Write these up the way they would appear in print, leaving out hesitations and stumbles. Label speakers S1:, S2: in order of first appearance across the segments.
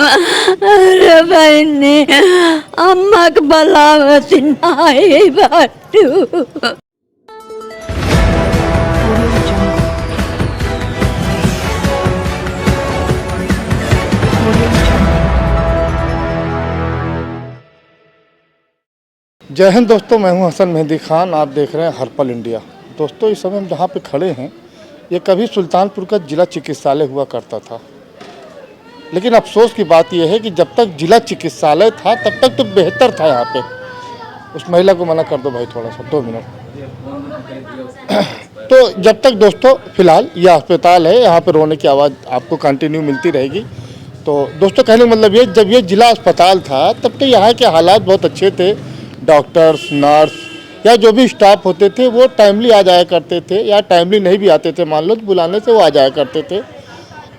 S1: अरे बहनी अम्मक बलावत नाही बाटू।
S2: जय हिंद दोस्तों, मैं हूं हसन मेहंदी खान। आप देख रहे हैं हर पल इंडिया। दोस्तों, इस समय हम जहां पे खड़े हैं ये कभी सुल्तानपुर का जिला चिकित्सालय हुआ करता था, लेकिन अफसोस की बात यह है कि जब तक जिला चिकित्सालय था तब तक तो बेहतर था। यहाँ पे उस महिला को मना कर दो भाई, थोड़ा सा 2 मिनट। तो जब तक दोस्तों फिलहाल यह अस्पताल है, यहाँ पे रोने की आवाज़ आपको कंटिन्यू मिलती रहेगी। तो दोस्तों, कहने का मतलब ये, जब ये जिला अस्पताल था तब तो यहाँ के हालात बहुत अच्छे थे। डॉक्टर्स, नर्स या जो भी स्टाफ होते थे वो टाइमली आ जाया करते थे, या टाइमली नहीं भी आते थे मान लो तो बुलाने से वो आ जाया करते थे,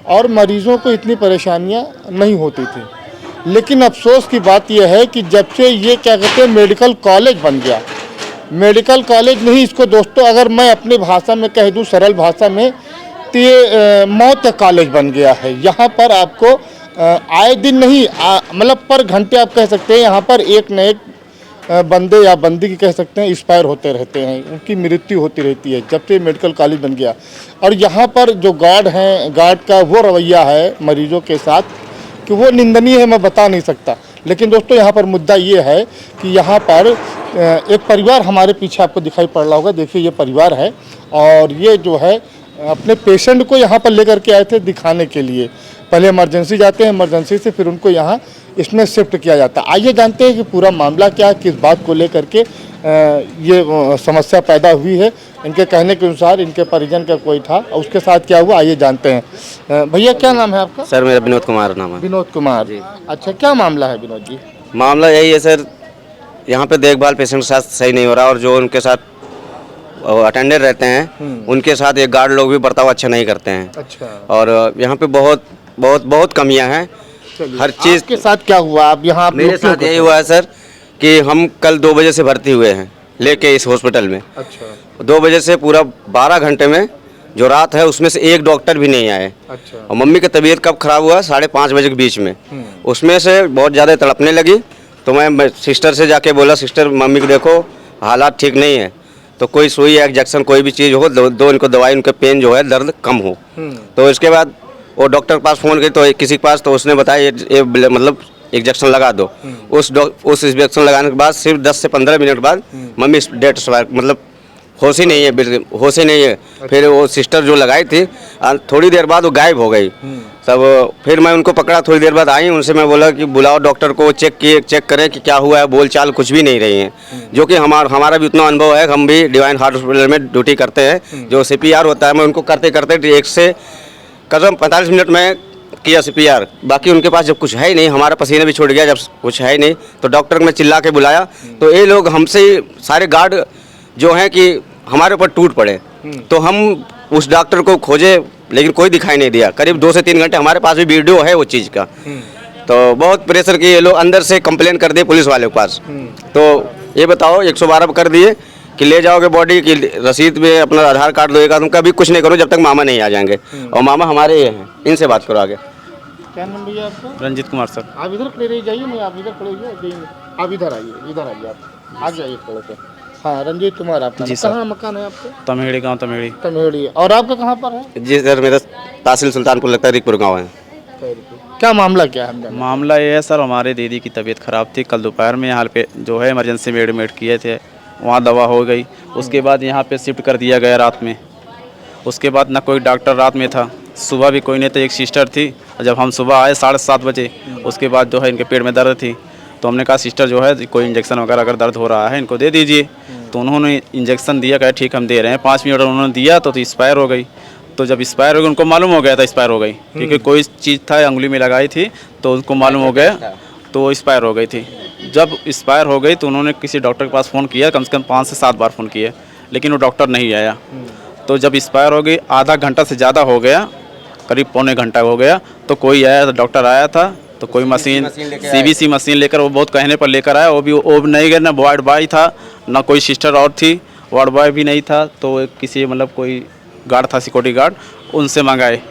S2: और मरीज़ों को इतनी परेशानियां नहीं होती थी। लेकिन अफसोस की बात यह है कि जब से ये क्या कहते हैं मेडिकल कॉलेज बन गया, मेडिकल कॉलेज नहीं इसको दोस्तों, अगर मैं अपनी भाषा में कह दूँ, सरल भाषा में, तो ये मौत का कॉलेज बन गया है। यहाँ पर आपको आए दिन नहीं, मतलब पर घंटे आप कह सकते हैं यहाँ पर एक न एक बंदे या बंदी की कह सकते हैं एक्सपायर होते रहते हैं, उनकी मृत्यु होती रहती है जब से मेडिकल कॉलेज बन गया। और यहाँ पर जो गार्ड हैं, गार्ड का वो रवैया है मरीजों के साथ कि वो निंदनीय है, मैं बता नहीं सकता। लेकिन दोस्तों, यहाँ पर मुद्दा ये है कि यहाँ पर एक परिवार हमारे पीछे आपको दिखाई पड़ रहा होगा। देखिए, ये परिवार है और ये जो है अपने पेशेंट को यहाँ पर लेकर के आए थे दिखाने के लिए। पहले इमरजेंसी जाते हैं, इमरजेंसी से फिर उनको यहाँ इसमें शिफ्ट किया जाता है। आइए जानते हैं कि पूरा मामला क्या है, किस बात को लेकर के ये समस्या पैदा हुई है। इनके कहने के अनुसार इनके परिजन का कोई था, उसके साथ क्या हुआ आइए जानते हैं। भैया, क्या नाम है आपका?
S3: सर, मेरा विनोद कुमार नाम है।
S2: विनोद कुमार जी। अच्छा, क्या मामला है विनोद जी?
S3: मामला यही है सर, यहाँ पे देखभाल पेशेंट के साथ सही नहीं हो रहा, और जो उनके साथ अटेंडर रहते हैं उनके साथ ये गार्ड लोग भी बर्ताव अच्छा नहीं करते हैं।
S2: अच्छा।
S3: और यहाँ पे बहुत बहुत बहुत कमियाँ हैं हर चीज़
S2: के साथ। क्या हुआ अब यहाँ?
S3: मेरे साथ यही हुआ है सर कि हम कल 2 बजे से भर्ती हुए हैं लेके इस हॉस्पिटल में।
S2: अच्छा।
S3: 2 बजे से पूरा 12 घंटे में जो रात है उसमें से एक डॉक्टर भी नहीं आए।
S2: अच्छा।
S3: और मम्मी की तबीयत कब खराब हुआ? 5:30 बजे के बीच में। उसमें से बहुत ज़्यादा तड़पने लगी, तो मैं सिस्टर से जाके बोला, सिस्टर मम्मी को देखो हालात ठीक नहीं है, तो कोई सुई या इंजेक्शन कोई भी चीज़ हो, दो इनको दवाई, उनके पेन जो है दर्द कम हो। तो इसके बाद वो डॉक्टर के पास फ़ोन किया, तो किसी के पास, तो उसने बताया ये मतलब इंजेक्शन लगा दो। उस इंजेक्शन लगाने के बाद सिर्फ 10 से 15 मिनट बाद मम्मी डेट मतलब होश ही नहीं है, बिल्कुल होश ही नहीं है। फिर वो सिस्टर जो लगाई थी थोड़ी देर बाद वो गायब हो गई सब। फिर मैं उनको पकड़ा, थोड़ी देर बाद आई, उनसे मैं बोला कि बुलाओ डॉक्टर को, चेक करें कि क्या हुआ है। बोल चाल कुछ भी नहीं रही है, जो कि हमारा भी उतना अनुभव है। हम भी डिवाइन हार्ट हॉस्पिटल में ड्यूटी करते हैं, जो CPR होता है, मैं उनको करते करते 1 से करीब 45 मिनट में किया CPR। बाकी उनके पास जब कुछ है ही नहीं, हमारा पसीना भी छूट गया, जब कुछ है ही नहीं तो डॉक्टर को मैं चिल्ला के बुलाया, तो ये लोग हमसे सारे गार्ड जो हैं कि हमारे ऊपर टूट पड़े। तो हम उस डॉक्टर को खोजे, लेकिन कोई दिखाई नहीं दिया। करीब 2 से 3 घंटे, हमारे पास भी वीडियो है वो चीज़ का। तो बहुत प्रेशर किए लोग, अंदर से कंप्लेन कर दिए पुलिस वाले के पास। तो ये बताओ 112 कर दिए कि ले जाओगे बॉडी की रसीद में अपना आधार कार्ड दोएगा, तुम कभी कुछ नहीं करो जब तक मामा नहीं आ जाएंगे। और मामा हमारे ये हैं, इनसे बात करो आगे।
S2: क्या नाम भैया आपका?
S4: रंजीत कुमार सर।
S2: आप इधर खड़े रह जाइए, नहीं आप इधर खड़े होइए, आप इधर आइए, आप आ जाइए थोड़े से। हाँ, रंजीत कुमार आपका?
S4: जी सर।
S2: कहाँ मकान है आपका?
S4: तमेड़ी गांव तमेड़ी।
S2: तमेड़ी। और आपका कहाँ पर है?
S3: जी सर, मेरा तहसील सुल्तानपुर लगता है, रिकपुर गाँव है।
S2: क्या मामला क्या है?
S4: मामला ये है सर, हमारे दीदी की तबीयत ख़राब थी। कल दोपहर में यहाँ पे जो है इमरजेंसी में एडमिट किए थे, वहाँ दवा हो गई। उसके बाद यहाँ पे शिफ्ट कर दिया गया रात में। उसके बाद ना कोई डॉक्टर रात में था, सुबह भी कोई नहीं था, एक सिस्टर थी। जब हम सुबह आए 7:30 बजे, उसके बाद जो है इनके पेट में दर्द थी, तो हमने कहा सिस्टर जो है कोई इंजेक्शन वगैरह अगर दर्द हो रहा है इनको दे दीजिए। तो उन्होंने इंजेक्शन दिया, कहा ठीक हम दे रहे हैं। 5 मिनट उन्होंने दिया तो एक्सपायर हो गई। तो जब एक्सपायर हो गई, उनको मालूम हो गया था एक्सपायर हो गई, क्योंकि कोई चीज़ था अंगुली में लगाई थी, तो उनको मालूम हो गया, तो एक्सपायर हो गई थी। जब एक्सपायर हो गई तो उन्होंने किसी डॉक्टर के पास फ़ोन किया, कम से कम 5 से 7 बार फ़ोन किए, लेकिन वो डॉक्टर नहीं आया। तो जब एक्सपायर हो गई, आधा घंटा से ज़्यादा हो गया, करीब पौने घंटा हो गया, तो कोई आया, तो डॉक्टर आया था, तो कोई मशीन CBC मशीन लेकर, वो बहुत कहने पर लेकर आया। वो भी नहीं गया, ना वार्ड बॉय था, ना कोई सिस्टर और थी, वार्ड बॉय भी नहीं था। तो किसी मतलब कोई गार्ड था, सिक्योरिटी गार्ड, उनसे मंगाए।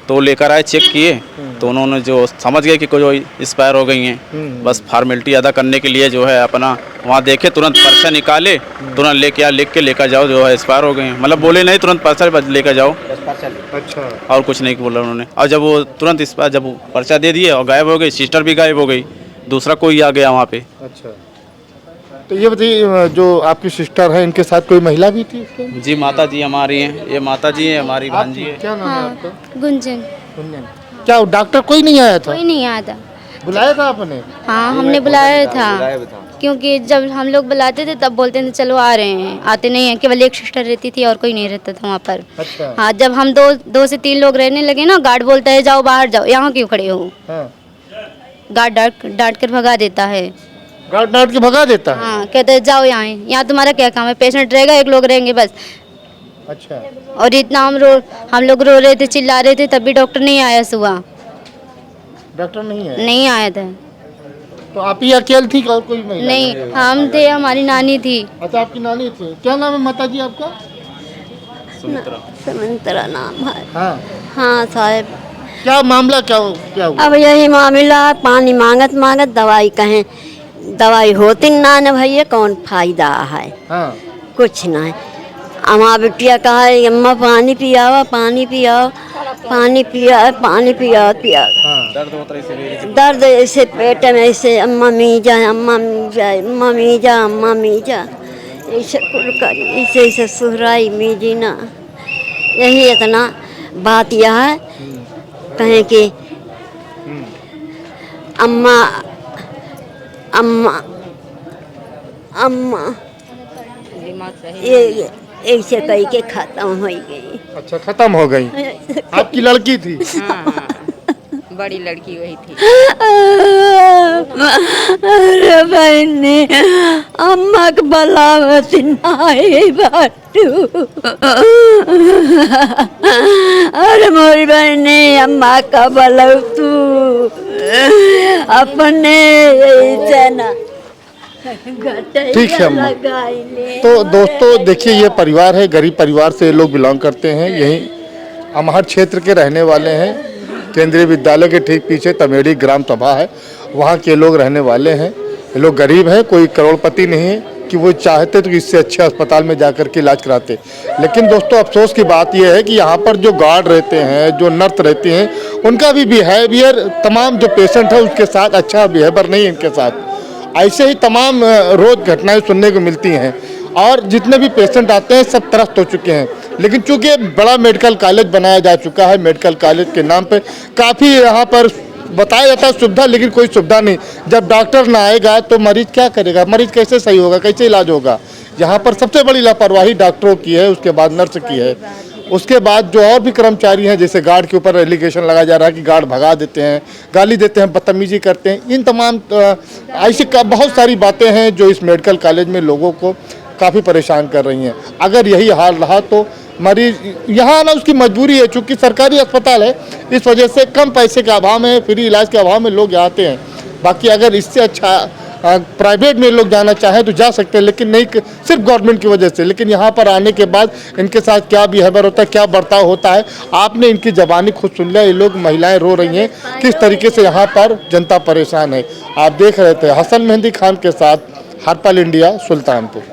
S4: तो लेकर आए, चेक किए तो उन्होंने जो समझ गए कि कोई एक्सपायर हो गई हैं, बस फॉर्मेलिटी अदा करने के लिए जो है अपना वहाँ देखे, तुरंत पर्चा निकाले, तुरंत लेके लिख के लेकर जाओ, जो है एक्सपायर हो गए हैं। मतलब बोले नहीं, तुरंत पर्चा लेकर जाओ,
S2: अच्छा,
S4: और कुछ नहीं बोला उन्होंने। और जब वो तुरंत एक्सपायर, जब वो पर्चा दे दिए और गायब हो गई, सिस्टर भी गायब हो गई, दूसरा कोई आ गया वहाँ पे।
S2: अच्छा। तो ये बताइए, जो आपकी सिस्टर है इनके साथ कोई महिला भी थी उसके?
S4: जी माता जी हमारी हैं, ये माता जी हैं, हमारी भांजी है।
S2: क्या नाम है आपका?
S5: गुंजन।
S2: गुंजन। क्या डॉक्टर कोई नहीं आया था?
S5: कोई नहीं आया था।
S2: बुलाया था आपने?
S5: हाँ, हमने बुलाया था, क्योंकि जब हम लोग बुलाते थे तब बोलते थे चलो आ रहे हैं, आते नहीं हैं। केवल एक सिस्टर रहती थी और कोई नहीं रहता था वहाँ पर।
S2: अच्छा।
S5: हाँ, जब हम दो से तीन लोग रहने लगे ना, गार्ड बोलता है जाओ बाहर जाओ, यहाँ क्यों खड़े हो।
S2: हाँ।
S5: गार्ड डांट कर भगा देता है।
S2: गार्ड डांट के भगा देता है?
S5: हाँ, कहते हैं जाओ यहाँ तुम्हारा क्या काम है, पेशेंट रहेगा, एक लोग रहेंगे बस।
S2: अच्छा।
S5: और इतना हम लोग रो रहे थे, चिल्ला रहे थे, तब भी डॉक्टर नहीं आया सुबह।
S2: डॉक्टर नहीं है?
S5: नहीं आया था।
S2: तो आप ही अकेले थी और कोई महिला
S5: नहीं, हम थे, हमारी नानी थी।
S2: अच्छा, आपकी नानी थी। क्या नाम है माता जी आपका?
S1: समंतरा नाम है।
S2: हाँ।
S1: हाँ साहब,
S2: क्या मामला, क्या हुआ?
S1: अब यही मामला, पानी मांगत मांगत दवाई कहें, दवाई होती ना न भैया, कौन फायदा है।
S2: हाँ।
S1: कुछ नहीं। अम्मा बिटिया कहा अम्मा पानी पियाओ, पानी पियाओ, पानी पिया, पानी पिया पिया।
S2: हाँ।
S1: दर्द ऐसे पेट में ऐसे, अम्मा मीजा, अम्मा मीजा, अम्मा मीजा, अम्मा मीजा, ऐसे कुल करी, ऐसे ऐसे सुहराई मीजी ना। यही इतना बात यह है, कहें कि अम्मा अम्मा अम्मा ये ऐसे कही के खत्म हो गई।
S2: अच्छा, खत्म हो गई। आपकी लड़की थी?
S6: हाँ, बड़ी लड़की वही थी।
S1: अरे बहने, अम्मा के बलावत नाई बाटू। अरे मोरी बहने, अम्मा का बलाव तू अपने जना।
S2: ठीक है अम्मा। तो दोस्तों देखिए, ये परिवार है, गरीब परिवार से ये लोग बिलोंग करते हैं, यहीं अमहर क्षेत्र के रहने वाले हैं। केंद्रीय विद्यालय के ठीक पीछे तमेड़ी ग्राम सभा है, वहाँ के लोग रहने वाले हैं। ये लोग गरीब हैं, कोई करोड़पति नहीं है कि वो चाहते तो इससे अच्छे अस्पताल में जाकर के इलाज कराते। लेकिन दोस्तों अफसोस की बात यह है कि यहाँ पर जो गार्ड रहते हैं, जो नर्स रहती हैं, उनका भी बिहेवियर तमाम जो पेशेंट है उसके साथ अच्छा बिहेवियर नहीं है इनके साथ। ऐसे ही तमाम रोज घटनाएं सुनने को मिलती हैं और जितने भी पेशेंट आते हैं सब त्रस्त हो चुके हैं। लेकिन चूंकि बड़ा मेडिकल कॉलेज बनाया जा चुका है, मेडिकल कॉलेज के नाम पे काफ़ी यहाँ पर बताया जाता है सुविधा, लेकिन कोई सुविधा नहीं। जब डॉक्टर ना आएगा तो मरीज क्या करेगा, मरीज कैसे सही होगा, कैसे इलाज होगा। यहाँ पर सबसे बड़ी लापरवाही डॉक्टरों की है, उसके बाद नर्स की है, उसके बाद जो और भी कर्मचारी हैं, जैसे गार्ड के ऊपर एलिगेशन लगाया जा रहा है कि गार्ड भगा देते हैं, गाली देते हैं, बदतमीजी करते हैं। इन तमाम ऐसी बहुत सारी बातें हैं जो इस मेडिकल कॉलेज में लोगों को काफ़ी परेशान कर रही हैं। अगर यही हाल रहा तो मरीज यहाँ आना उसकी मजबूरी है, चूँकि सरकारी अस्पताल है, इस वजह से कम पैसे के अभाव में, फ्री इलाज के अभाव में लोग यहाँ आते हैं। बाकी अगर इससे अच्छा प्राइवेट में लोग जाना चाहें तो जा सकते हैं, लेकिन नहीं सिर्फ गवर्नमेंट की वजह से। लेकिन यहाँ पर आने के बाद इनके साथ क्या बिहेवियर होता है, क्या बर्ताव होता है, आपने इनकी ज़बानी खुद सुन लिया। ये लोग, महिलाएं रो रही हैं, किस तरीके से यहाँ पर जनता परेशान है। आप देख रहे थे हसन मेहंदी खान के साथ हरपल इंडिया, सुल्तानपुर।